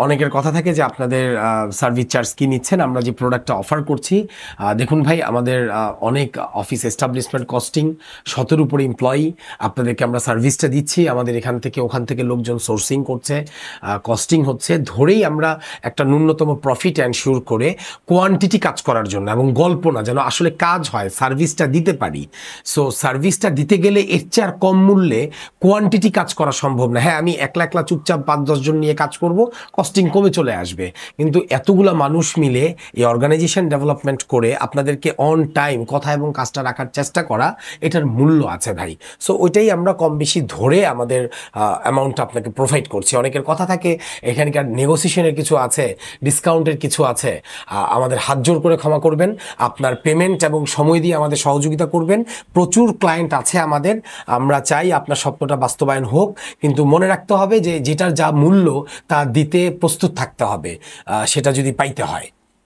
অনেকের কথা থাকে যে আপনাদের সার্ভিস চার্জ কি নিচ্ছেন, আমরা যে প্রোডাক্টটা অফার করছি। দেখুন ভাই, আমাদের অনেক অফিস এস্টাবলিশমেন্ট কস্টিং, ১৭ উপরে এমপ্লয়ি, আপনাদেরকে আমরা সার্ভিসটা দিচ্ছি। আমাদের এখান থেকে ওখান থেকে লোকজন সোর্সিং করছে, কস্টিং হচ্ছে, ধরেই আমরা একটা ন্যূনতম প্রফিট এনশিওর করে কোয়ান্টিটি কাজ করার জন্য, এবং গল্প না, যেন আসলে কাজ হয়, সার্ভিসটা দিতে পারি। সো সার্ভিসটা দিতে গেলে এর চেয়ে আর কম মূল্যে কোয়ান্টিটি কাজ করা সম্ভব না। হ্যাঁ, আমি একলা একলা চুপচাপ ৫-১০ জন নিয়ে কাজ করব, কস্টিং কমে চলে আসবে, কিন্তু এতগুলা মানুষ মিলে এই অর্গানাইজেশন ডেভেলপমেন্ট করে আপনাদেরকে অন টাইম কথা এবং কাজটা রাখার চেষ্টা করা, এটার মূল্য আছে ভাই। সো ওইটাই আমরা কম বেশি ধরে আমাদের অ্যামাউন্টটা আপনাকে প্রোভাইড করছি। অনেকের কথা থাকে এখানকার নেগোসিয়েশনের কিছু আছে, ডিসকাউন্টের কিছু আছে, আমাদের হাত জোর করে ক্ষমা করবেন, আপনার পেমেন্ট এবং সময় দিয়ে আমাদের সহযোগিতা করবেন। প্রচুর ক্লায়েন্ট আছে আমাদের, আমরা চাই আপনার স্বপ্নটা বাস্তবায়ন হোক, কিন্তু মনে রাখতে হবে যে যেটার যা মূল্য তা দিতে প্রস্তুত থাকতে হবে, সেটা যদি পাইতে হয়।